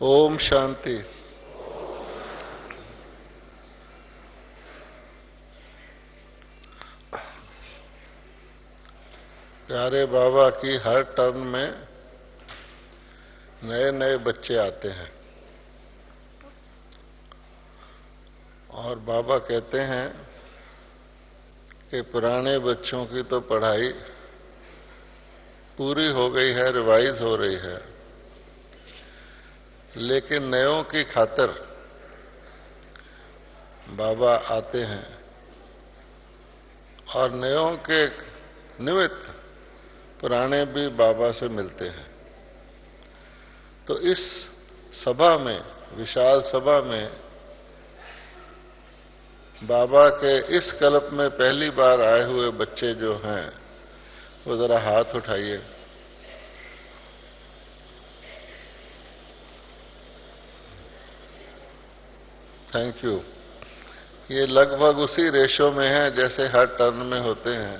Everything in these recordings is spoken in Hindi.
ओम शांति। प्यारे बाबा की हर टर्न में नए नए बच्चे आते हैं और बाबा कहते हैं कि पुराने बच्चों की तो पढ़ाई पूरी हो गई है, रिवाइज हो रही है, लेकिन नयों की खातिर बाबा आते हैं और नयों के निमित्त पुराने भी बाबा से मिलते हैं। तो इस सभा में, विशाल सभा में, बाबा के इस कल्प में पहली बार आए हुए बच्चे जो हैं वो जरा हाथ उठाइए। Thank you. ये लगभग उसी रेशो में है जैसे हर टर्न में होते हैं,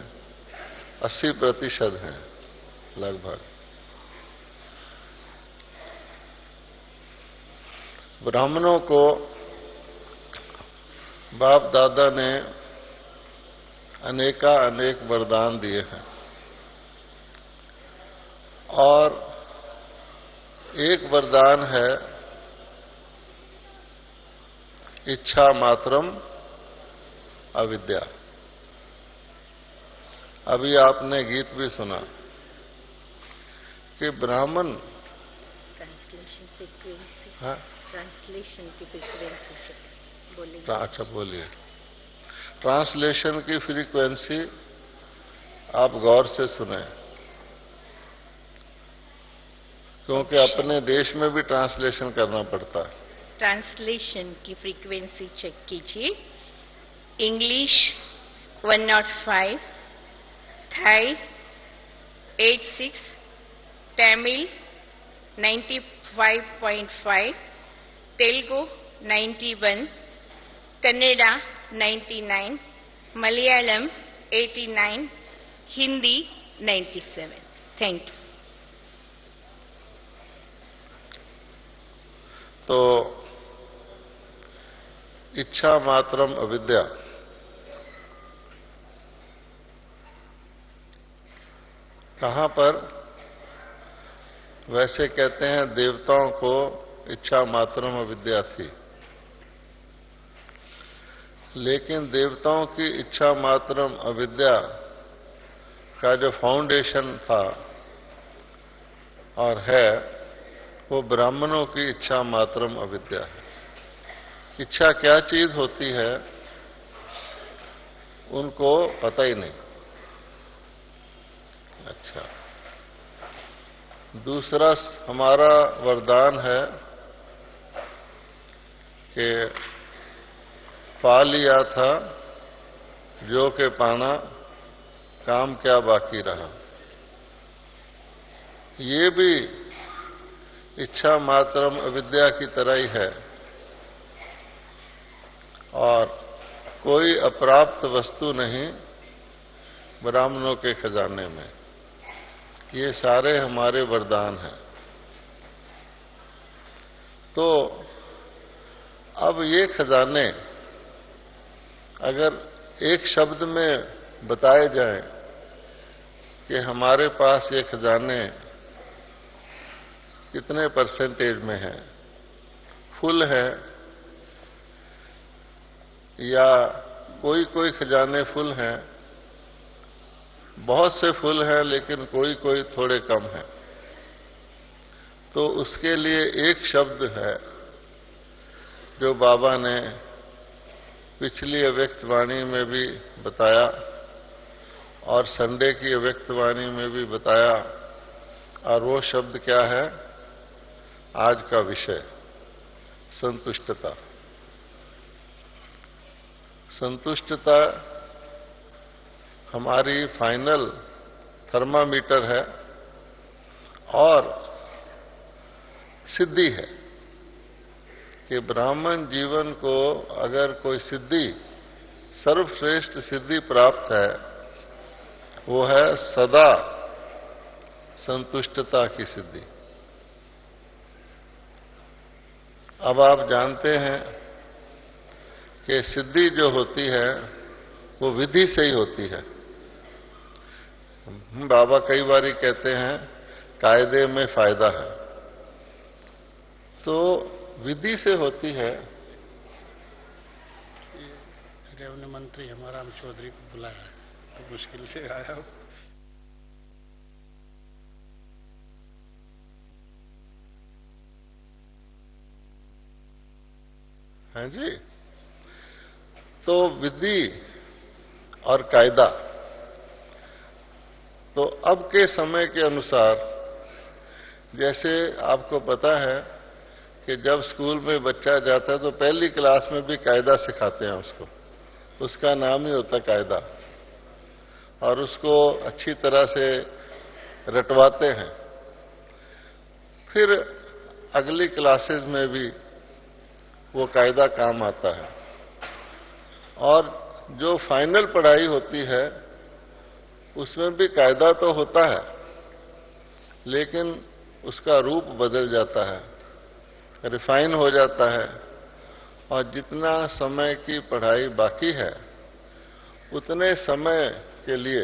80% हैं लगभग। ब्राह्मणों को बाप दादा ने अनेक वरदान दिए हैं और एक वरदान है इच्छा मात्रम अविद्या। अभी आपने गीत भी सुना कि ब्राह्मण ट्रांसलेशन की फ्रीक्वेंसी बोलिए। अच्छा बोलिए। ट्रांसलेशन की फ्रीक्वेंसी आप गौर से सुने, क्योंकि अपने देश में भी ट्रांसलेशन करना पड़ता है। ट्रांसलेशन की फ्रीक्वेंसी चेक कीजिए। English 105, Thai 86, Tamil 95.5, Telugu 91, Kannada 99, Malayalam 89, Hindi 97। Thank you. तो इच्छा मात्रम अविद्या, कहां पर? वैसे कहते हैं देवताओं को इच्छा मात्रम अविद्या थी, लेकिन देवताओं की इच्छा मात्रम अविद्या का जो फाउंडेशन था और है, वो ब्राह्मणों की इच्छा मात्रम अविद्या है। इच्छा क्या चीज होती है उनको पता ही नहीं। अच्छा, दूसरा हमारा वरदान है कि पा लिया था जो के पाना, काम क्या बाकी रहा। ये भी इच्छा मात्रम अविद्या की तरह ही है और कोई अप्राप्त वस्तु नहीं ब्राह्मणों के खजाने में। ये सारे हमारे वरदान हैं। तो अब ये खजाने अगर एक शब्द में बताए जाएं कि हमारे पास ये खजाने कितने परसेंटेज में हैं, फुल है या कोई खजाने फुल हैं, बहुत से फुल हैं लेकिन कोई थोड़े कम हैं, तो उसके लिए एक शब्द है जो बाबा ने पिछली अव्यक्त वाणी में भी बताया और संडे की अव्यक्त वाणी में भी बताया। और वो शब्द क्या है? आज का विषय संतुष्टता। संतुष्टता हमारी फाइनल थर्मामीटर है और सिद्धि है कि ब्राह्मण जीवन को अगर कोई सिद्धि, सर्वश्रेष्ठ सिद्धि प्राप्त है, वो है सदा संतुष्टता की सिद्धि। अब आप जानते हैं कि सिद्धि जो होती है वो विधि से ही होती है। बाबा कई बार कहते हैं कायदे में फायदा है, तो विधि से होती है। रेवन्यू मंत्री हमारा चौधरी को बुलाया है, तो मुश्किल से आया हूं। हाँ जी, तो विधि और कायदा, तो अब के समय के अनुसार, जैसे आपको पता है कि जब स्कूल में बच्चा जाता है तो पहली क्लास में भी कायदा सिखाते हैं उसको, उसका नाम ही होता कायदा, और उसको अच्छी तरह से रटवाते हैं। फिर अगली क्लासेस में भी वो कायदा काम आता है, और जो फाइनल पढ़ाई होती है उसमें भी कायदा तो होता है, लेकिन उसका रूप बदल जाता है, रिफाइन हो जाता है, और जितना समय की पढ़ाई बाकी है उतने समय के लिए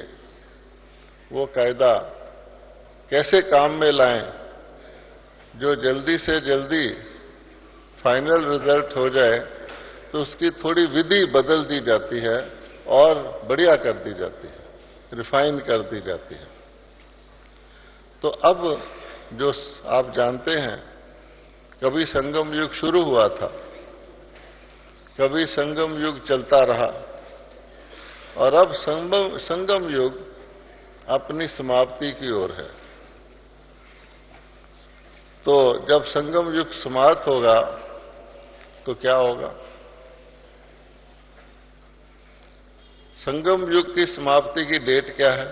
वो कायदा कैसे काम में लाएं जो जल्दी से जल्दी फाइनल रिजल्ट हो जाए, तो उसकी थोड़ी विधि बदल दी जाती है और बढ़िया कर दी जाती है, रिफाइन कर दी जाती है। तो अब जो आप जानते हैं, कभी संगम युग शुरू हुआ था, कभी संगम युग चलता रहा, और अब संगम युग अपनी समाप्ति की ओर है। तो जब संगम युग समाप्त होगा तो क्या होगा? संगम युग की समाप्ति की डेट क्या है?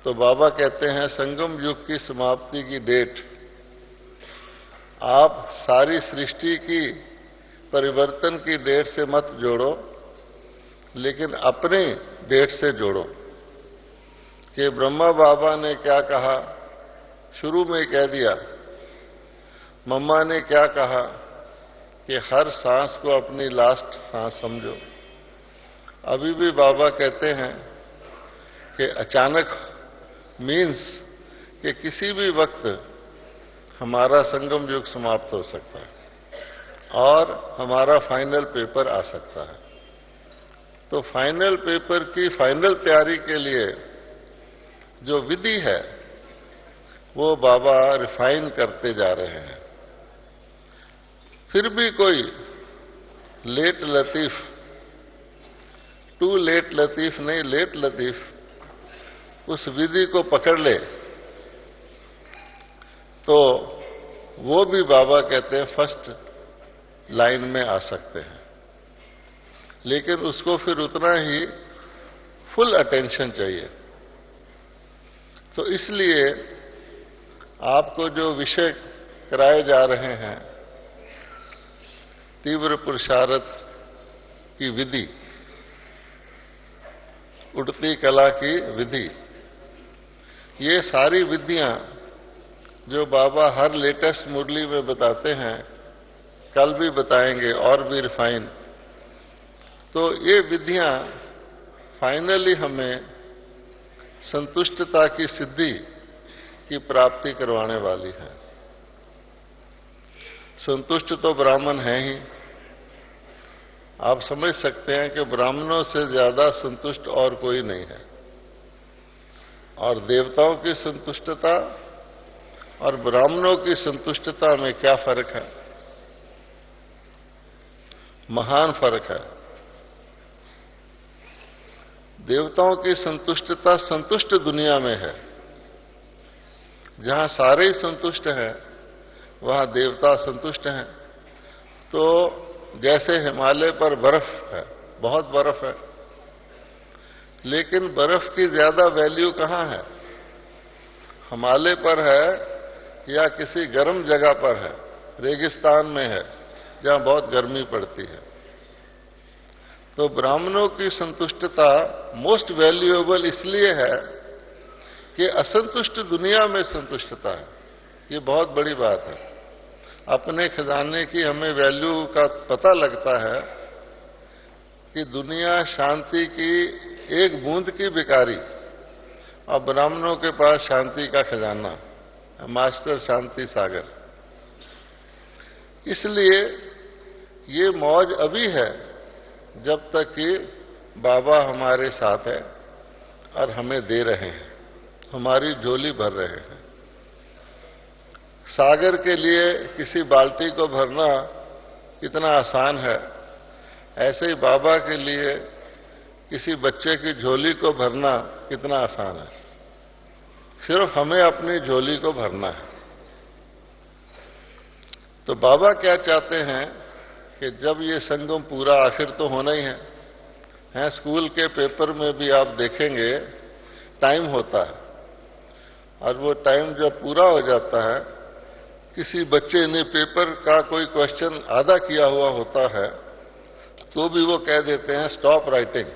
तो बाबा कहते हैं संगम युग की समाप्ति की डेट आप सारी सृष्टि की परिवर्तन की डेट से मत जोड़ो, लेकिन अपने डेट से जोड़ो। कि ब्रह्मा बाबा ने क्या कहा, शुरू में कह दिया। मम्मा ने क्या कहा कि हर सांस को अपनी लास्ट सांस समझो। अभी भी बाबा कहते हैं कि अचानक मीन्स कि किसी भी वक्त हमारा संगम युग समाप्त हो सकता है और हमारा फाइनल पेपर आ सकता है। तो फाइनल पेपर की फाइनल तैयारी के लिए जो विधि है वो बाबा रिफाइन करते जा रहे हैं। फिर भी कोई लेट लतीफ, टू लेट लतीफ नहीं, लेट लतीफ उस विधि को पकड़ ले तो वो भी बाबा कहते हैं फर्स्ट लाइन में आ सकते हैं, लेकिन उसको फिर उतना ही फुल अटेंशन चाहिए। तो इसलिए आपको जो विषय कराए जा रहे हैं, तीव्र पुरुषार्थ की विधि, उड़ती कला की विधि, ये सारी विधियां जो बाबा हर लेटेस्ट मुरली में बताते हैं, कल भी बताएंगे और भी रिफाइन। तो ये विधियां फाइनली हमें संतुष्टता की सिद्धि की प्राप्ति करवाने वाली है। संतुष्ट तो ब्राह्मण है ही। आप समझ सकते हैं कि ब्राह्मणों से ज्यादा संतुष्ट और कोई नहीं है। और देवताओं की संतुष्टता और ब्राह्मणों की संतुष्टता में क्या फर्क है? महान फर्क है। देवताओं की संतुष्टता संतुष्ट दुनिया में है। जहां सारे ही संतुष्ट हैं वहां देवता संतुष्ट हैं। तो जैसे हिमालय पर बर्फ है, बहुत बर्फ है, लेकिन बर्फ की ज्यादा वैल्यू कहां है? हिमालय पर है या किसी गर्म जगह पर है, रेगिस्तान में है जहां बहुत गर्मी पड़ती है। तो ब्राह्मणों की संतुष्टता मोस्ट वैल्यूएबल इसलिए है कि असंतुष्ट दुनिया में संतुष्टता है। ये बहुत बड़ी बात है। अपने खजाने की हमें वैल्यू का पता लगता है कि दुनिया शांति की एक बूंद की भिखारी और ब्राह्मणों के पास शांति का खजाना, मास्टर शांति सागर। इसलिए ये मौज अभी है जब तक कि बाबा हमारे साथ है और हमें दे रहे हैं, हमारी झोली भर रहे हैं। सागर के लिए किसी बाल्टी को भरना कितना आसान है, ऐसे ही बाबा के लिए किसी बच्चे की झोली को भरना कितना आसान है। सिर्फ हमें अपनी झोली को भरना है। तो बाबा क्या चाहते हैं कि जब ये संगम पूरा, आखिर तो होना ही है, स्कूल के पेपर में भी आप देखेंगे टाइम होता है, और वो टाइम जब पूरा हो जाता है, किसी बच्चे ने पेपर का कोई क्वेश्चन आधा किया हुआ होता है तो भी वो कह देते हैं स्टॉप राइटिंग,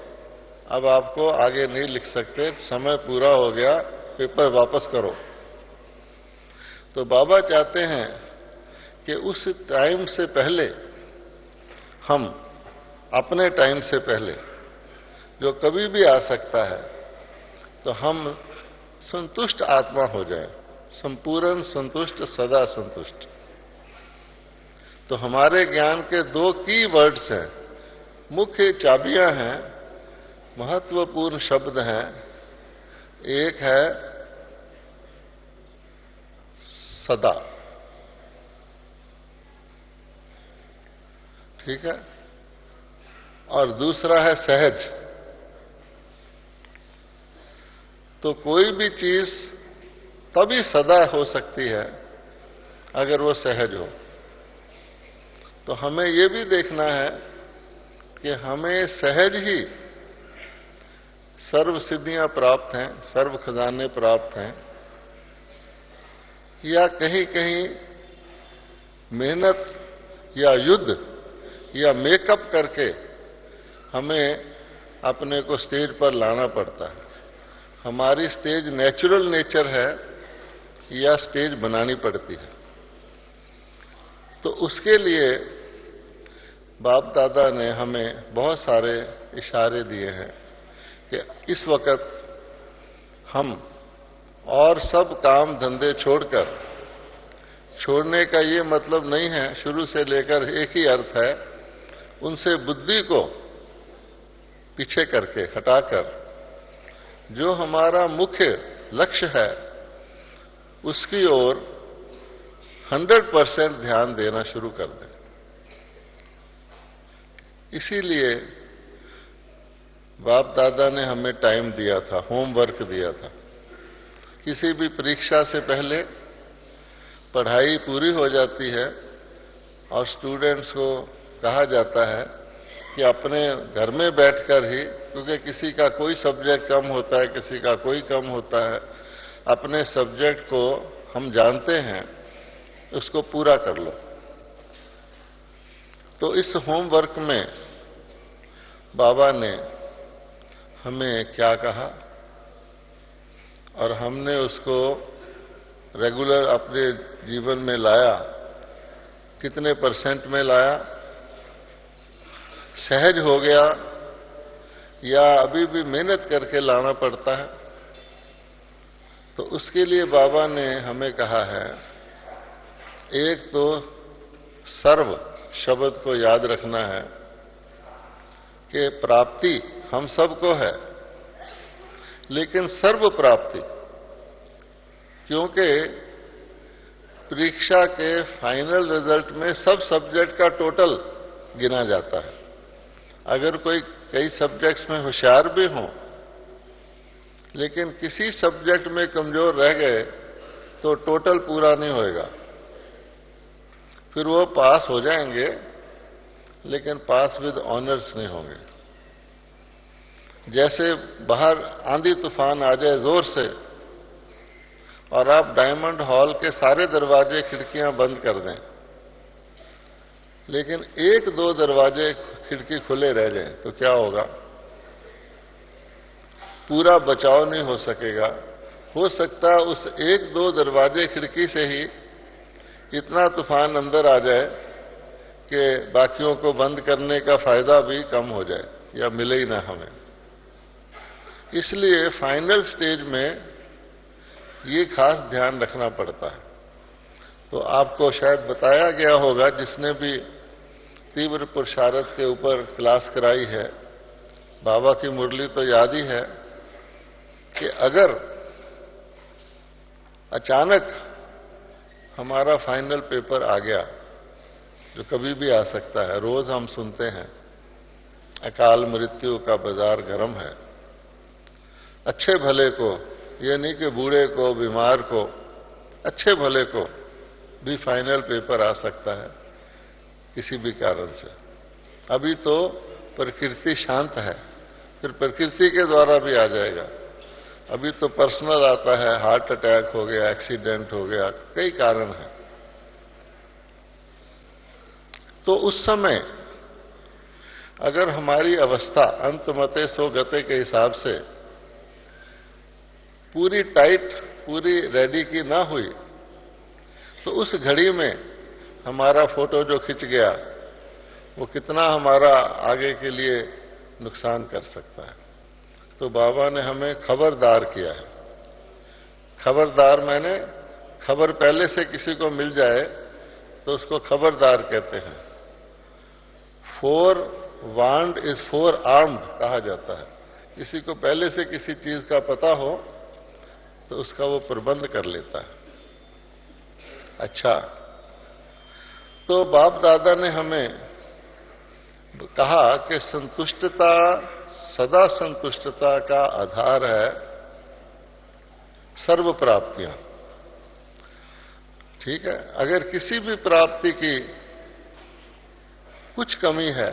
अब आपको आगे नहीं लिख सकते, समय पूरा हो गया, पेपर वापस करो। तो बाबा चाहते हैं कि उस टाइम से पहले हम, अपने टाइम से पहले जो कभी भी आ सकता है, तो हम संतुष्ट आत्मा हो जाएं, संपूर्ण संतुष्ट, सदा संतुष्ट। तो हमारे ज्ञान के दो की वर्ड्स हैं, मुख्य चाबियां हैं, महत्वपूर्ण शब्द हैं। एक है सदा, ठीक है, और दूसरा है सहज। तो कोई भी चीज तभी सदा हो सकती है अगर वो सहज हो। तो हमें ये भी देखना है कि हमें सहज ही सर्व सिद्धियां प्राप्त हैं, सर्व खजाने प्राप्त हैं, या कहीं कहीं मेहनत या युद्ध या मेकअप करके हमें अपने को स्टेज पर लाना पड़ता है। हमारी स्टेज नेचुरल नेचर है या स्टेज बनानी पड़ती है। तो उसके लिए बाप दादा ने हमें बहुत सारे इशारे दिए हैं कि इस वक्त हम और सब काम धंधे छोड़कर, छोड़ने का ये मतलब नहीं है, शुरू से लेकर एक ही अर्थ है, उनसे बुद्धि को पीछे करके हटाकर जो हमारा मुख्य लक्ष्य है उसकी ओर 100% ध्यान देना शुरू कर दें। इसीलिए बाप दादा ने हमें टाइम दिया था, होमवर्क दिया था। किसी भी परीक्षा से पहले पढ़ाई पूरी हो जाती है और स्टूडेंट्स को कहा जाता है कि अपने घर में बैठकर ही, क्योंकि किसी का कोई सब्जेक्ट कम होता है, किसी का कोई कम होता है, अपने सब्जेक्ट को हम जानते हैं, उसको पूरा कर लो। तो इस होमवर्क में बाबा ने हमें क्या कहा और हमने उसको रेगुलर अपने जीवन में लाया, कितने % में लाया, सहज हो गया या अभी भी मेहनत करके लाना पड़ता है। तो उसके लिए बाबा ने हमें कहा है, एक तो सर्व शब्द को याद रखना है कि प्राप्ति हम सबको है, लेकिन सर्व प्राप्ति, क्योंकि परीक्षा के फाइनल रिजल्ट में सब सब्जेक्ट का टोटल गिना जाता है। अगर कोई कई सब्जेक्ट्स में होशियार भी हों लेकिन किसी सब्जेक्ट में कमजोर रह गए तो टोटल पूरा नहीं होएगा, फिर वो पास हो जाएंगे लेकिन पास विद ऑनर्स नहीं होंगे। जैसे बाहर आंधी तूफान आ जाए जोर से और आप डायमंड हॉल के सारे दरवाजे खिड़कियां बंद कर दें, लेकिन 1-2 दरवाजे खिड़की खुले रह जाएं तो क्या होगा? पूरा बचाव नहीं हो सकेगा। हो सकता उस 1-2 दरवाजे खिड़की से ही इतना तूफान अंदर आ जाए कि बाकियों को बंद करने का फायदा भी कम हो जाए या मिले ही ना हमें। इसलिए फाइनल स्टेज में ये खास ध्यान रखना पड़ता है। तो आपको शायद बताया गया होगा, जिसने भी तीव्र पुरुषार्थ के ऊपर क्लास कराई है, बाबा की मुरली तो याद ही है कि अगर अचानक हमारा फाइनल पेपर आ गया, जो कभी भी आ सकता है, रोज हम सुनते हैं अकाल मृत्यु का बाजार गर्म है, अच्छे भले को, ये नहीं कि बूढ़े को, बीमार को, अच्छे भले को भी फाइनल पेपर आ सकता है किसी भी कारण से। अभी तो प्रकृति शांत है, फिर प्रकृति के द्वारा भी आ जाएगा। अभी तो पर्सनल आता है, हार्ट अटैक हो गया, एक्सीडेंट हो गया, कई कारण हैं। तो उस समय अगर हमारी अवस्था अंतमते सो गते के हिसाब से पूरी टाइट, पूरी रेडी की ना हुई, तो उस घड़ी में हमारा फोटो जो खिंच गया वो कितना हमारा आगे के लिए नुकसान कर सकता है। तो बाबा ने हमें खबरदार किया है। खबरदार मैंने खबर पहले से किसी को मिल जाए तो उसको खबरदार कहते हैं। Four warned is four armed कहा जाता है। किसी को पहले से किसी चीज का पता हो तो उसका वो प्रबंध कर लेता है। अच्छा, तो बाप दादा ने हमें कहा कि संतुष्टता, सदा संतुष्टता का आधार है सर्व प्राप्तियां। ठीक है, अगर किसी भी प्राप्ति की कुछ कमी है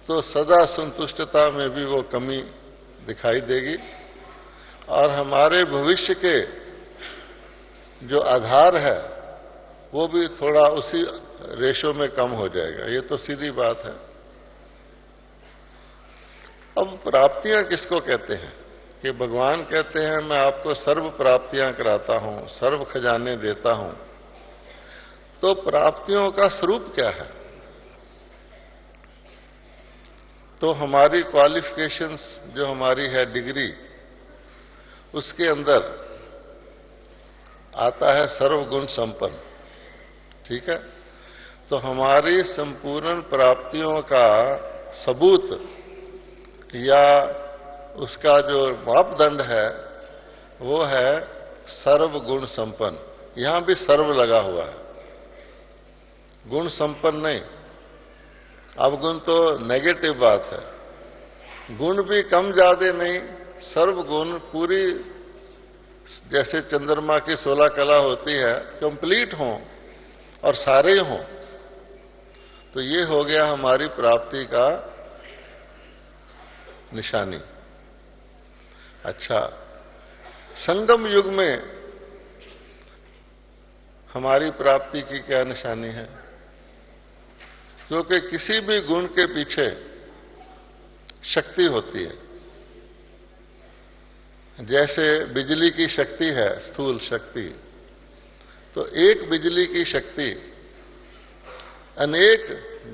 तो सदा संतुष्टता में भी वो कमी दिखाई देगी और हमारे भविष्य के जो आधार है वो भी थोड़ा उसी रेशो में कम हो जाएगा। ये तो सीधी बात है। अब प्राप्तियां किसको कहते हैं? कि भगवान कहते हैं मैं आपको सर्व प्राप्तियां कराता हूं, सर्व खजाने देता हूं। तो प्राप्तियों का स्वरूप क्या है? तो हमारी क्वालिफिकेशंस जो हमारी है डिग्री, उसके अंदर आता है सर्वगुण संपन्न। ठीक है, तो हमारी संपूर्ण प्राप्तियों का सबूत या उसका जो मापदंड है वो है सर्वगुण संपन्न। यहां भी सर्व लगा हुआ है, गुण संपन्न नहीं। अब गुण तो नेगेटिव बात है, गुण भी कम ज्यादा नहीं, सर्वगुण पूरी, जैसे चंद्रमा की 16 कला होती है, कंप्लीट हों और सारे हों। तो ये हो गया हमारी प्राप्ति का निशानी। अच्छा, संगम युग में हमारी प्राप्ति की क्या निशानी है? क्योंकि किसी भी गुण के पीछे शक्ति होती है। जैसे बिजली की शक्ति है, स्थूल शक्ति, तो एक बिजली की शक्ति अनेक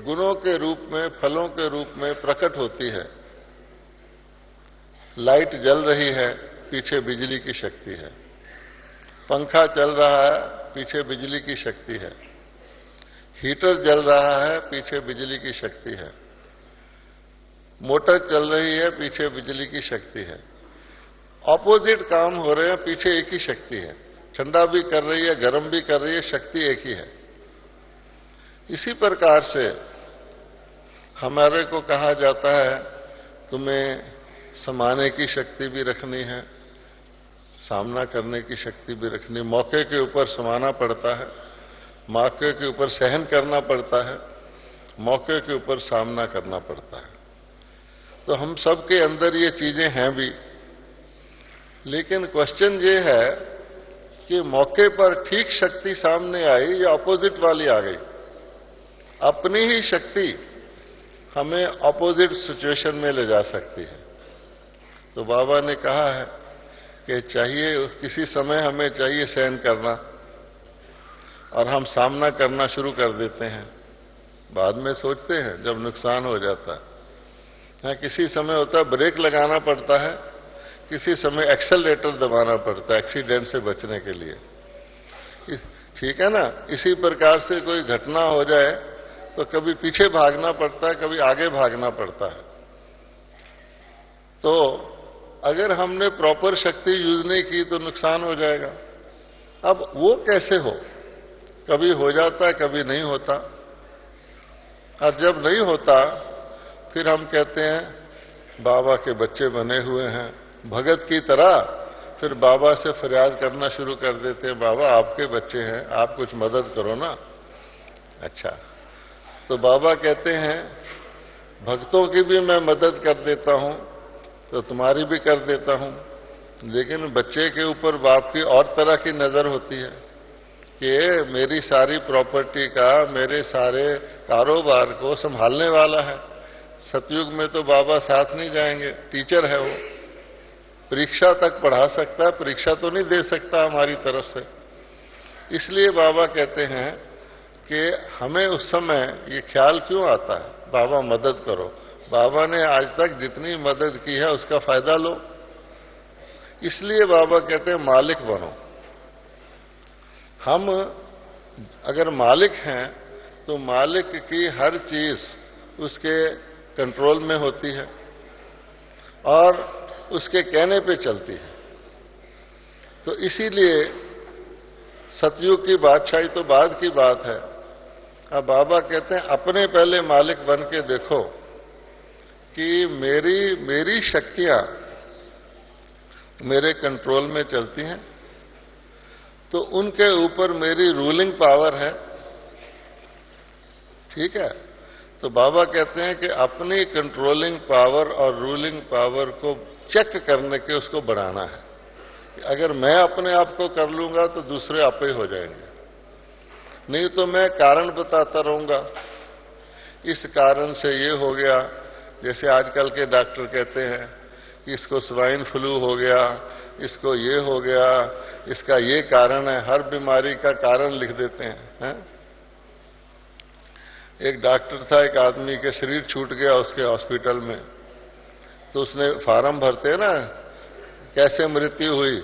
गुणों के रूप में, फलों के रूप में प्रकट होती है। लाइट जल रही है, पीछे बिजली की शक्ति है। पंखा चल रहा है, पीछे बिजली की शक्ति है। हीटर जल रहा है, पीछे बिजली की शक्ति है। मोटर चल रही है, पीछे बिजली की शक्ति है। ऑपोजिट काम हो रहे हैं, पीछे एक ही शक्ति है। ठंडा भी कर रही है, गर्म भी कर रही है, शक्ति एक ही है। इसी प्रकार से हमारे को कहा जाता है तुम्हें समाने की शक्ति भी रखनी है, सामना करने की शक्ति भी रखनी। मौके के ऊपर समाना पड़ता है, मौके के ऊपर सहन करना पड़ता है, मौके के ऊपर सामना करना पड़ता है। तो हम सब के अंदर ये चीजें हैं भी। लेकिन क्वेश्चन ये है कि मौके पर ठीक शक्ति सामने आई या अपोजिट वाली आ गई? अपनी ही शक्ति हमें अपोजिट सिचुएशन में ले जा सकती है। तो बाबा ने कहा है कि चाहिए, किसी समय हमें चाहिए सहन करना, और हम सामना करना शुरू कर देते हैं। बाद में सोचते हैं जब नुकसान हो जाता है। हाँ, किसी समय होता है ब्रेक लगाना पड़ता है, किसी समय एक्सेलरेटर दबाना पड़ता है एक्सीडेंट से बचने के लिए। ठीक है ना। इसी प्रकार से कोई घटना हो जाए तो कभी पीछे भागना पड़ता है, कभी आगे भागना पड़ता है। तो अगर हमने प्रॉपर शक्ति यूज नहीं की तो नुकसान हो जाएगा। अब वो कैसे हो? कभी हो जाता है, कभी नहीं होता। और जब नहीं होता फिर हम कहते हैं बाबा के बच्चे बने हुए हैं, भगत की तरह फिर बाबा से फरियाद करना शुरू कर देते हैं, बाबा आपके बच्चे हैं, आप कुछ मदद करो ना। अच्छा, तो बाबा कहते हैं भक्तों की भी मैं मदद कर देता हूं तो तुम्हारी भी कर देता हूं, लेकिन बच्चे के ऊपर बाप की और तरह की नजर होती है कि मेरी सारी प्रॉपर्टी का, मेरे सारे कारोबार को संभालने वाला है। सतयुग में तो बाबा साथ नहीं जाएंगे, टीचर है वो, परीक्षा तक पढ़ा सकता है, परीक्षा तो नहीं दे सकता हमारी तरफ से। इसलिए बाबा कहते हैं कि हमें उस समय ये ख्याल क्यों आता है बाबा मदद करो। बाबा ने आज तक जितनी मदद की है उसका फायदा लो। इसलिए बाबा कहते हैं मालिक बनो। हम अगर मालिक हैं तो मालिक की हर चीज उसके कंट्रोल में होती है और उसके कहने पे चलती है। तो इसीलिए सतयुग की बादशाही तो बाद की बात है। अब बाबा कहते हैं अपने पहले मालिक बन के देखो कि मेरी शक्तियां मेरे कंट्रोल में चलती हैं, तो उनके ऊपर मेरी रूलिंग पावर है। ठीक है। तो बाबा कहते हैं कि अपनी कंट्रोलिंग पावर और रूलिंग पावर को चेक करने के उसको बढ़ाना है। अगर मैं अपने आप को कर लूंगा तो दूसरे आपे ही हो जाएंगे, नहीं तो मैं कारण बताता रहूंगा, इस कारण से ये हो गया। जैसे आजकल के डॉक्टर कहते हैं कि इसको स्वाइन फ्लू हो गया, इसको ये हो गया, इसका ये कारण है, हर बीमारी का कारण लिख देते हैं। एक डॉक्टर था, एक आदमी के शरीर छूट गया उसके हॉस्पिटल में, तो उसने फार्म भरते हैं ना कैसे मृत्यु हुई,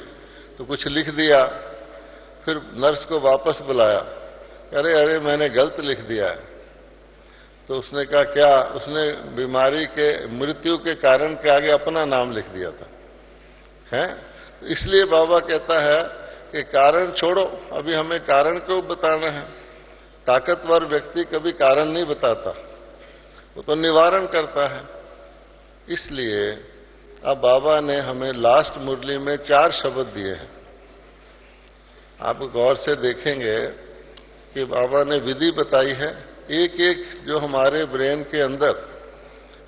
तो कुछ लिख दिया। फिर नर्स को वापस बुलाया, अरे अरे मैंने गलत लिख दिया है। तो उसने कहा क्या? उसने बीमारी के मृत्यु के कारण के आगे अपना नाम लिख दिया था। हैं? तो इसलिए बाबा कहता है कि कारण छोड़ो, अभी हमें कारण क्यों बताना है। ताकतवर व्यक्ति कभी कारण नहीं बताता, वो तो निवारण करता है। इसलिए अब बाबा ने हमें लास्ट मुरली में 4 शब्द दिए हैं। आप गौर से देखेंगे कि बाबा ने विधि बताई है, एक एक जो हमारे ब्रेन के अंदर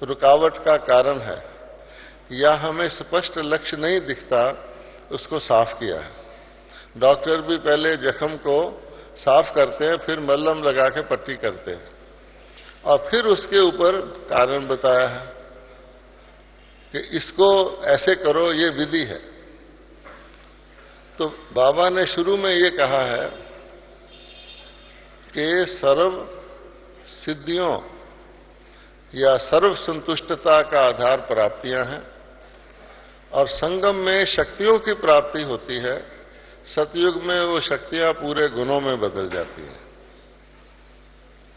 रुकावट का कारण है या हमें स्पष्ट लक्ष्य नहीं दिखता, उसको साफ किया है। डॉक्टर भी पहले जख्म को साफ करते हैं, फिर मलहम लगा के पट्टी करते हैं और फिर उसके ऊपर कारण बताया है कि इसको ऐसे करो, ये विधि है। तो बाबा ने शुरू में ये कहा है कि सर्व सिद्धियों या सर्व संतुष्टता का आधार प्राप्तियां हैं और संगम में शक्तियों की प्राप्ति होती है। सतयुग में वो शक्तियां पूरे गुणों में बदल जाती हैं।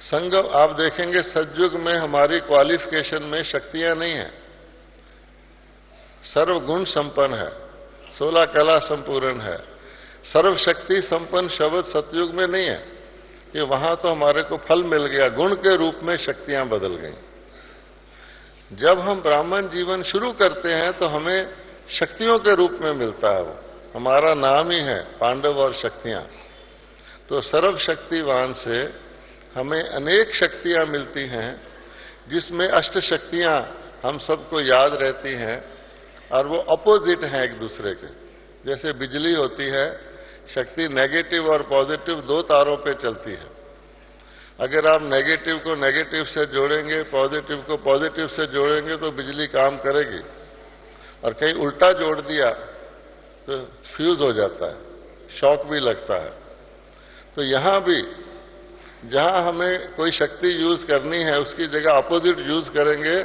संगम आप देखेंगे सतयुग में हमारी क्वालिफिकेशन में शक्तियां नहीं है, सर्व गुण संपन्न है, 16 कला संपूर्ण है। सर्व शक्ति संपन्न शब्द सतयुग में नहीं है, कि वहां तो हमारे को फल मिल गया, गुण के रूप में शक्तियां बदल गई। जब हम ब्राह्मण जीवन शुरू करते हैं तो हमें शक्तियों के रूप में मिलता है, वो हमारा नाम ही है पांडव और शक्तियां। तो सर्व शक्तिवान से हमें अनेक शक्तियां मिलती हैं, जिसमें अष्ट शक्तियां हम सबको याद रहती हैं और वो अपोजिट हैं एक दूसरे के। जैसे बिजली होती है, शक्ति नेगेटिव और पॉजिटिव 2 तारों पे चलती है। अगर आप नेगेटिव को नेगेटिव से जोड़ेंगे, पॉजिटिव को पॉजिटिव से जोड़ेंगे तो बिजली काम करेगी, और कहीं उल्टा जोड़ दिया तो फ्यूज हो जाता है, शॉक भी लगता है। तो यहां भी जहां हमें कोई शक्ति यूज करनी है उसकी जगह अपोजिट यूज करेंगे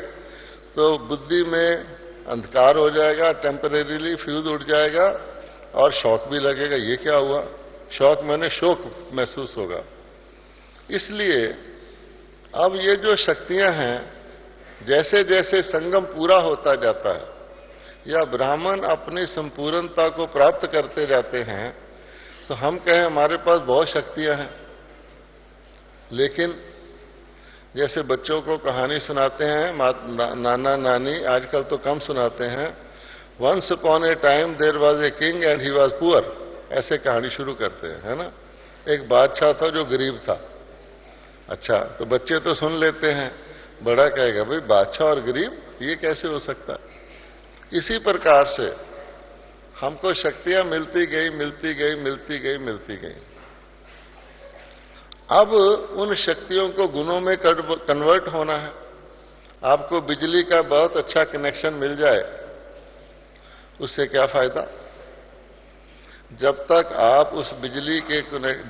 तो बुद्धि में अंधकार हो जाएगा, टेम्परेरीली फ्यूज उड़ जाएगा और शौक भी लगेगा। ये क्या हुआ? शौक मैंने शोक महसूस होगा। इसलिए अब ये जो शक्तियां हैं, जैसे जैसे संगम पूरा होता जाता है या ब्राह्मण अपनी संपूर्णता को प्राप्त करते जाते हैं, तो हम कहें हमारे पास बहुत शक्तियां हैं, लेकिन जैसे बच्चों को कहानी सुनाते हैं नाना नानी, आजकल तो कम सुनाते हैं, once upon a time there was a king and he was poor, ऐसे कहानी शुरू करते हैं, है ना। एक बादशाह था जो गरीब था। अच्छा, तो बच्चे तो सुन लेते हैं, बड़ा कहेगा भाई बादशाह और गरीब, ये कैसे हो सकता। इसी प्रकार से हमको शक्तियां मिलती गई मिलती गई मिलती गई मिलती गई। अब उन शक्तियों को गुणों में कन्वर्ट होना है। आपको बिजली का बहुत अच्छा कनेक्शन मिल जाए, उससे क्या फायदा? जब तक आप उस बिजली के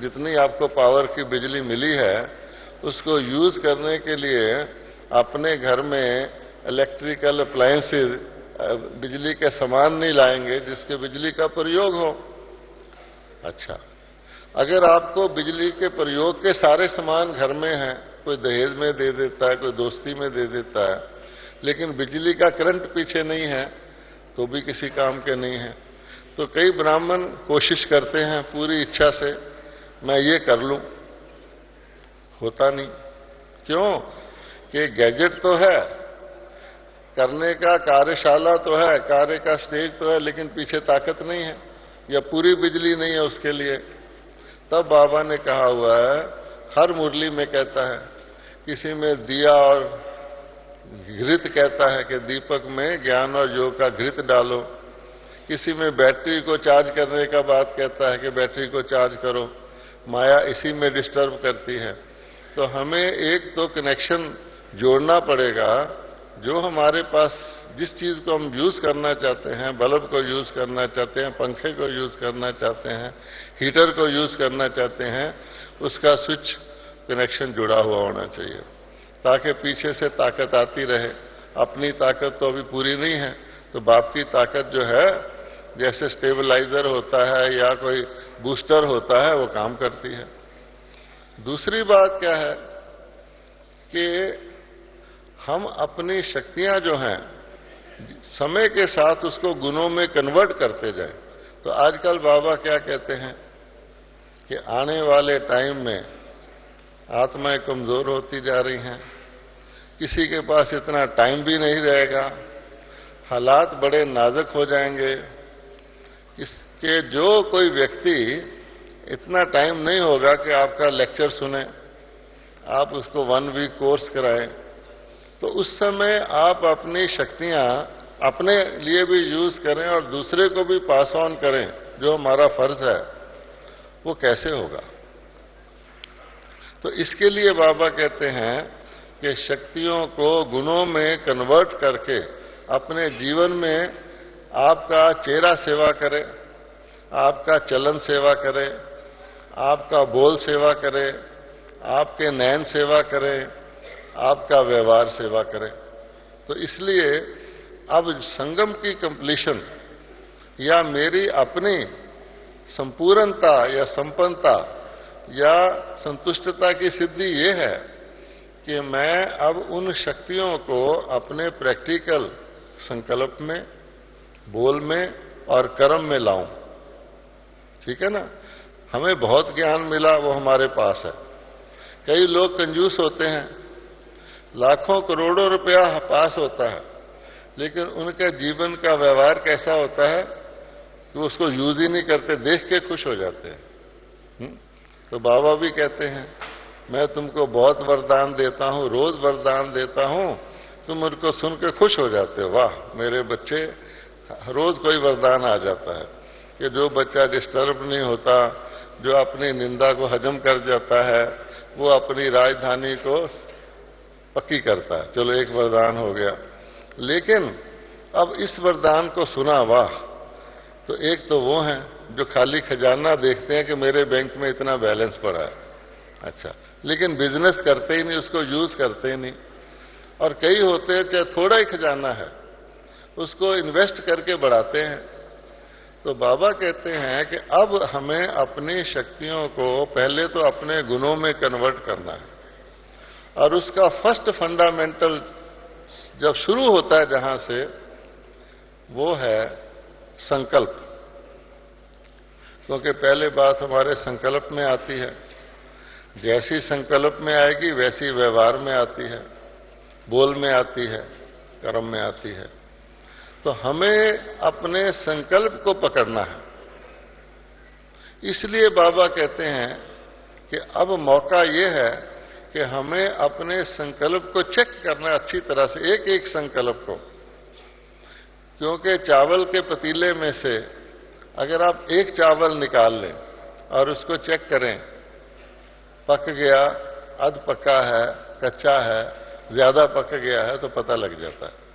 जितनी आपको पावर की बिजली मिली है उसको यूज करने के लिए अपने घर में इलेक्ट्रिकल अप्लायंसेज, बिजली के सामान नहीं लाएंगे जिसके बिजली का प्रयोग हो। अच्छा, अगर आपको बिजली के प्रयोग के सारे सामान घर में हैं, कोई दहेज में दे देता है, कोई दोस्ती में दे देता है, लेकिन बिजली का करंट पीछे नहीं है, तो भी किसी काम के नहीं है। तो कई ब्राह्मण कोशिश करते हैं पूरी इच्छा से, मैं ये कर लूं, होता नहीं। क्यों? कि गैजेट तो है, करने का कार्यशाला तो है, कार्य का स्टेज तो है, लेकिन पीछे ताकत नहीं है या पूरी बिजली नहीं है उसके लिए। तब बाबा ने कहा हुआ है, हर मुरली में कहता है, किसी में दिया और घृत कहता है कि दीपक में ज्ञान और योग का घृत डालो, किसी में बैटरी को चार्ज करने का बात कहता है कि बैटरी को चार्ज करो, माया इसी में डिस्टर्ब करती है। तो हमें एक तो कनेक्शन जोड़ना पड़ेगा, जो हमारे पास जिस चीज को हम यूज करना चाहते हैं, बल्ब को यूज करना चाहते हैं, पंखे को यूज करना चाहते हैं, हीटर को यूज करना चाहते हैं, उसका स्विच कनेक्शन जुड़ा हुआ होना चाहिए ताकि पीछे से ताकत आती रहे। अपनी ताकत तो अभी पूरी नहीं है, तो बाप की ताकत जो है जैसे स्टेबलाइजर होता है या कोई बूस्टर होता है, वो काम करती है। दूसरी बात क्या है कि हम अपनी शक्तियां जो हैं समय के साथ उसको गुणों में कन्वर्ट करते जाएं। तो आजकल बाबा क्या कहते हैं कि आने वाले टाइम में आत्माएं कमजोर होती जा रही हैं, किसी के पास इतना टाइम भी नहीं रहेगा, हालात बड़े नाजुक हो जाएंगे। इसके जो कोई व्यक्ति इतना टाइम नहीं होगा कि आपका लेक्चर सुने, आप उसको 1 वीक कोर्स कराएं, तो उस समय आप अपनी शक्तियां अपने लिए भी यूज करें और दूसरे को भी पास ऑन करें, जो हमारा फर्ज है, वो कैसे होगा? तो इसके लिए बाबा कहते हैं कि शक्तियों को गुणों में कन्वर्ट करके अपने जीवन में आपका चेहरा सेवा करे, आपका चलन सेवा करे, आपका बोल सेवा करे, आपके नयन सेवा करे, आपका व्यवहार सेवा करे। तो इसलिए अब संगम की कंप्लीशन या मेरी अपनी संपूर्णता या संपन्नता या संतुष्टता की सिद्धि ये है कि मैं अब उन शक्तियों को अपने प्रैक्टिकल संकल्प में, बोल में और कर्म में लाऊं। ठीक है ना? हमें बहुत ज्ञान मिला, वो हमारे पास है। कई लोग कंजूस होते हैं, लाखों करोड़ों रुपया पास होता है, लेकिन उनके जीवन का व्यवहार कैसा होता है कि उसको यूज ही नहीं करते, देख के खुश हो जाते हैं। तो बाबा भी कहते हैं, मैं तुमको बहुत वरदान देता हूं, रोज वरदान देता हूं, तुम उनको सुन के खुश हो जाते हो, वाह मेरे बच्चे, रोज कोई वरदान आ जाता है कि जो बच्चा डिस्टर्ब नहीं होता, जो अपनी निंदा को हजम कर जाता है, वो अपनी राजधानी को पक्की करता है। चलो एक वरदान हो गया। लेकिन अब इस वरदान को सुना, वाह, तो एक तो वो है जो खाली खजाना देखते हैं कि मेरे बैंक में इतना बैलेंस पड़ा है, अच्छा, लेकिन बिजनेस करते ही नहीं, उसको यूज करते ही नहीं। और कई होते हैं चाहे थोड़ा ही खजाना है, उसको इन्वेस्ट करके बढ़ाते हैं। तो बाबा कहते हैं कि अब हमें अपनी शक्तियों को पहले तो अपने गुणों में कन्वर्ट करना है, और उसका फर्स्ट फंडामेंटल जब शुरू होता है जहां से, वो है संकल्प। क्योंकि पहले बात हमारे संकल्प में आती है, जैसी संकल्प में आएगी वैसी व्यवहार में आती है, बोल में आती है, कर्म में आती है। तो हमें अपने संकल्प को पकड़ना है। इसलिए बाबा कहते हैं कि अब मौका यह है कि हमें अपने संकल्प को चेक करना अच्छी तरह से, एक एक संकल्प को। क्योंकि चावल के पतीले में से अगर आप एक चावल निकाल लें और उसको चेक करें, पक गया, अध पका है, कच्चा है, ज्यादा पक गया है, तो पता लग जाता है।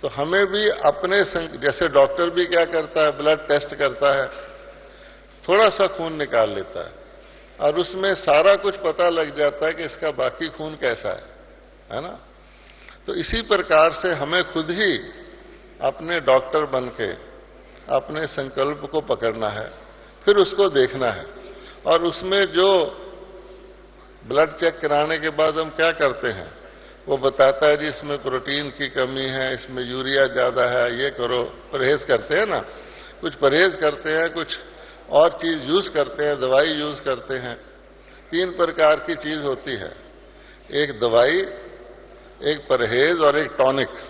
तो हमें भी अपने जैसे डॉक्टर भी क्या करता है, ब्लड टेस्ट करता है, थोड़ा सा खून निकाल लेता है और उसमें सारा कुछ पता लग जाता है कि इसका बाकी खून कैसा है ना। तो इसी प्रकार से हमें खुद ही अपने डॉक्टर बनके अपने संकल्प को पकड़ना है, फिर उसको देखना है। और उसमें जो ब्लड चेक कराने के बाद हम क्या करते हैं, वो बताता है जी इसमें प्रोटीन की कमी है, इसमें यूरिया ज्यादा है, ये करो, परहेज करते हैं ना, कुछ परहेज करते हैं, कुछ और चीज यूज करते हैं, दवाई यूज करते हैं। 3 प्रकार की चीज होती है, एक दवाई, एक परहेज और एक टॉनिक।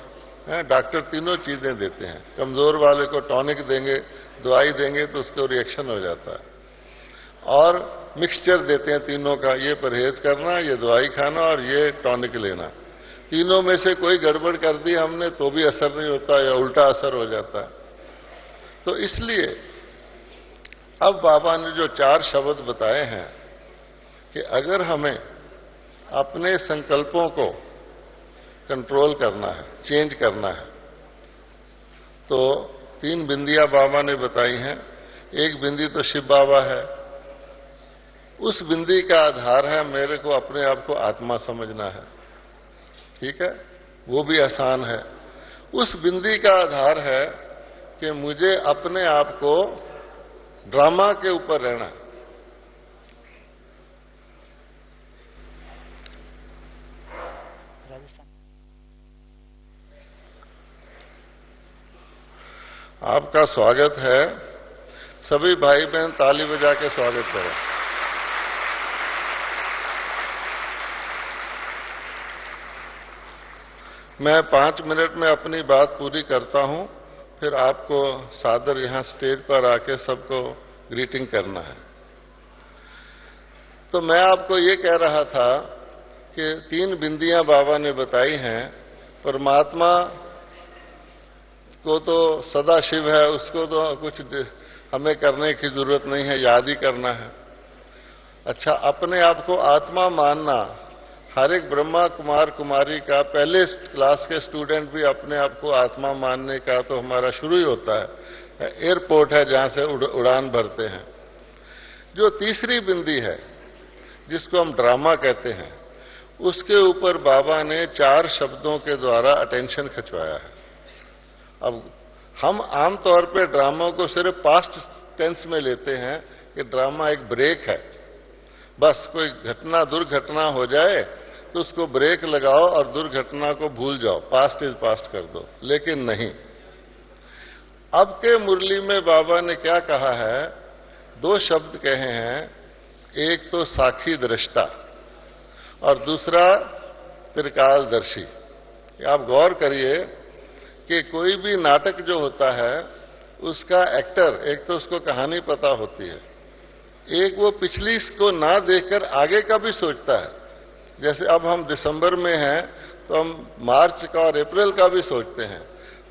डॉक्टर तीनों चीजें देते हैं। कमजोर वाले को टॉनिक देंगे, दवाई देंगे तो उसको रिएक्शन हो जाता है, और मिक्सचर देते हैं तीनों का, ये परहेज करना, ये दवाई खाना और ये टॉनिक लेना। तीनों में से कोई गड़बड़ कर दी हमने तो भी असर नहीं होता या उल्टा असर हो जाता है। तो इसलिए अब बाबा ने जो 4 शब्द बताए हैं कि अगर हमें अपने संकल्पों को कंट्रोल करना है, चेंज करना है, तो 3 बिंदियां बाबा ने बताई हैं। एक बिंदी तो शिव बाबा है, उस बिंदी का आधार है मेरे को अपने आप को आत्मा समझना है, ठीक है, वो भी आसान है। उस बिंदी का आधार है कि मुझे अपने आप को ड्रामा के ऊपर रहना। आपका स्वागत है, सभी भाई बहन ताली बजा के स्वागत करें। मैं 5 मिनट में अपनी बात पूरी करता हूं, फिर आपको सादर यहां स्टेज पर आके सबको ग्रीटिंग करना है। तो मैं आपको ये कह रहा था कि 3 बिंदियां बाबा ने बताई हैं। परमात्मा को तो सदा शिव है, उसको तो कुछ हमें करने की जरूरत नहीं है, याद ही करना है। अच्छा, अपने आप को आत्मा मानना, हर एक ब्रह्मा कुमार कुमारी का, पहले क्लास के स्टूडेंट भी अपने आप को आत्मा मानने का तो हमारा शुरू ही होता है। एयरपोर्ट है जहां से उड़ान भरते हैं। जो तीसरी बिंदी है जिसको हम ड्रामा कहते हैं, उसके ऊपर बाबा ने 4 शब्दों के द्वारा अटेंशन खिंचवाया है। अब हम आमतौर पे ड्रामा को सिर्फ पास्ट टेंस में लेते हैं कि ड्रामा एक ब्रेक है, बस कोई घटना दुर्घटना हो जाए तो उसको ब्रेक लगाओ और दुर्घटना को भूल जाओ, पास्ट इज पास्ट कर दो। लेकिन नहीं, अब के मुरली में बाबा ने क्या कहा है, 2 शब्द कहे हैं, एक तो साखी दृष्टा और दूसरा त्रिकालदर्शी। आप गौर करिए कि कोई भी नाटक जो होता है उसका एक्टर, एक तो उसको कहानी पता होती है, एक वो पिछली को ना देखकर आगे का भी सोचता है। जैसे अब हम दिसंबर में हैं तो हम मार्च का और अप्रैल का भी सोचते हैं।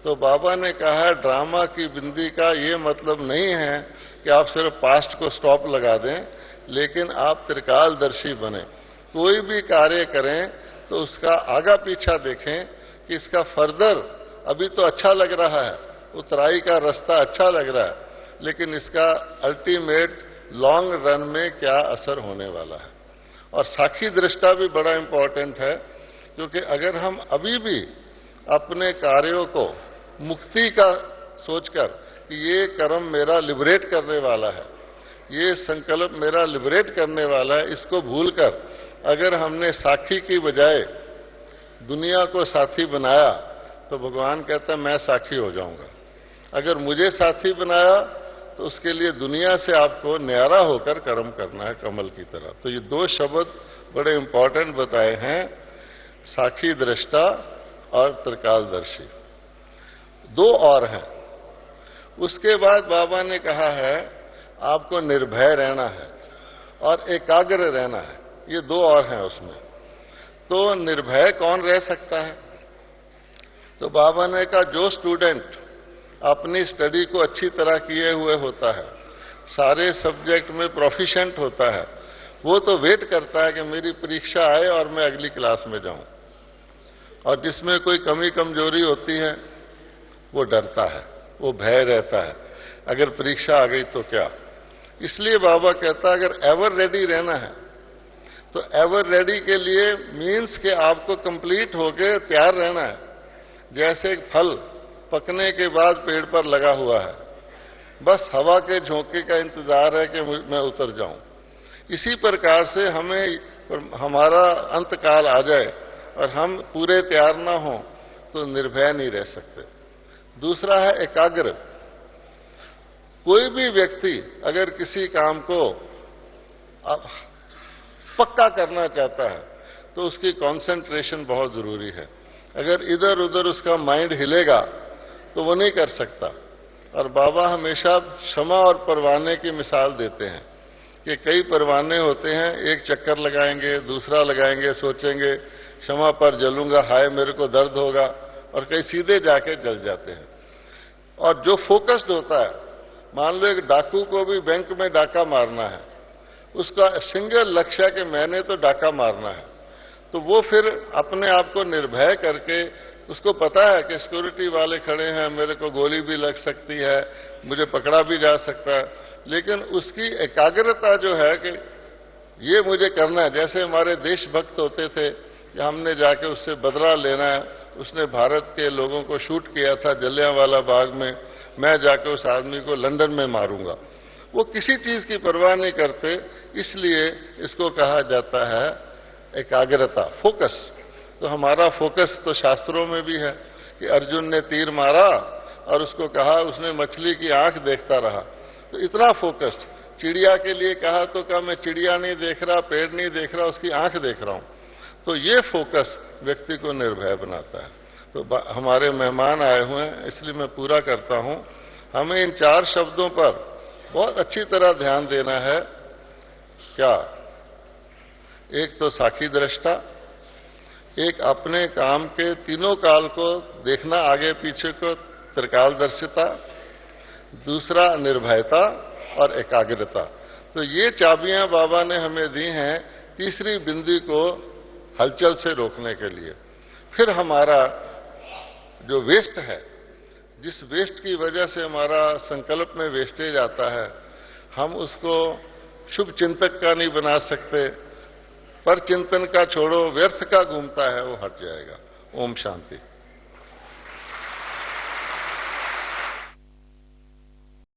तो बाबा ने कहा ड्रामा की बिंदी का ये मतलब नहीं है कि आप सिर्फ पास्ट को स्टॉप लगा दें, लेकिन आप त्रिकालदर्शी बने। कोई भी कार्य करें तो उसका आगा पीछा देखें कि इसका फर्दर, अभी तो अच्छा लग रहा है, उतराई का रास्ता अच्छा लग रहा है, लेकिन इसका अल्टीमेट लॉन्ग रन में क्या असर होने वाला है। और साखी दृष्टा भी बड़ा इंपॉर्टेंट है, क्योंकि अगर हम अभी भी अपने कार्यों को मुक्ति का सोचकर कि ये कर्म मेरा लिबरेट करने वाला है, ये संकल्प मेरा लिबरेट करने वाला है, इसको भूलकर अगर हमने साखी की बजाय दुनिया को साथी बनाया तो भगवान कहता है मैं साखी हो जाऊंगा। अगर मुझे साथी बनाया तो उसके लिए दुनिया से आपको न्यारा होकर कर्म करना है, कमल की तरह। तो ये दो शब्द बड़े इंपॉर्टेंट बताए हैं, साखी दृष्टा और त्रिकालदर्शी। दो और हैं। उसके बाद बाबा ने कहा है आपको निर्भय रहना है और एकाग्र रहना है, ये दो और हैं उसमें। तो निर्भय कौन रह सकता है? तो बाबा ने कहा जो स्टूडेंट अपनी स्टडी को अच्छी तरह किए हुए होता है, सारे सब्जेक्ट में प्रोफिशिएंट होता है, वो तो वेट करता है कि मेरी परीक्षा आए और मैं अगली क्लास में जाऊं। और जिसमें कोई कमी कमजोरी होती है वो डरता है, वो भय रहता है, अगर परीक्षा आ गई तो क्या। इसलिए बाबा कहता है अगर एवर रेडी रहना है तो एवर रेडी के लिए मीन्स कि आपको कंप्लीट होके तैयार रहना है। जैसे एक फल पकने के बाद पेड़ पर लगा हुआ है, बस हवा के झोंके का इंतजार है कि मैं उतर जाऊं। इसी प्रकार से हमें हमारा अंतकाल आ जाए और हम पूरे तैयार ना हो तो निर्भय नहीं रह सकते। दूसरा है एकाग्र। कोई भी व्यक्ति अगर किसी काम को पक्का करना चाहता है तो उसकी कंसंट्रेशन बहुत जरूरी है। अगर इधर उधर उसका माइंड हिलेगा तो वो नहीं कर सकता। और बाबा हमेशा क्षमा और परवाने की मिसाल देते हैं कि कई परवाने होते हैं, एक चक्कर लगाएंगे, दूसरा लगाएंगे, सोचेंगे क्षमा पर जलूंगा, हाय मेरे को दर्द होगा, और कई सीधे जाके जल जाते हैं। और जो फोकस्ड होता है, मान लो एक डाकू को भी बैंक में डाका मारना है, उसका सिंगल लक्ष्य है कि मैंने तो डाका मारना है, तो वो फिर अपने आप को निर्भय करके, उसको पता है कि सिक्योरिटी वाले खड़े हैं, मेरे को गोली भी लग सकती है, मुझे पकड़ा भी जा सकता है, लेकिन उसकी एकाग्रता जो है कि ये मुझे करना है। जैसे हमारे देशभक्त होते थे कि हमने जाके उससे बदला लेना है, उसने भारत के लोगों को शूट किया था जलियांवाला बाग में, मैं जाके उस आदमी को लंदन में मारूंगा। वो किसी चीज की परवाह नहीं करते, इसलिए इसको कहा जाता है एकाग्रता, फोकस। तो हमारा फोकस तो शास्त्रों में भी है कि अर्जुन ने तीर मारा और उसको कहा, उसने मछली की आंख देखता रहा, तो इतना फोकस्ड। चिड़िया के लिए कहा तो कहा मैं चिड़िया नहीं देख रहा, पेड़ नहीं देख रहा, उसकी आंख देख रहा हूं। तो ये फोकस व्यक्ति को निर्भय बनाता है। तो हमारे मेहमान आए हुए हैं, इसलिए मैं पूरा करता हूं। हमें इन चार शब्दों पर बहुत अच्छी तरह ध्यान देना है। क्या? एक तो साखी दृष्टा, एक अपने काम के तीनों काल को देखना, आगे पीछे को, त्रिकालदर्शिता, दूसरा निर्भयता और एकाग्रता। तो ये चाबियां बाबा ने हमें दी हैं तीसरी बिंदी को हलचल से रोकने के लिए। फिर हमारा जो वेस्ट है, जिस वेस्ट की वजह से हमारा संकल्प में वेस्टेज आता है, हम उसको शुभ चिंतक का नहीं बना सकते, पर चिंतन का छोड़ो, व्यर्थ का घूमता है वो हट जाएगा। ओम शांति।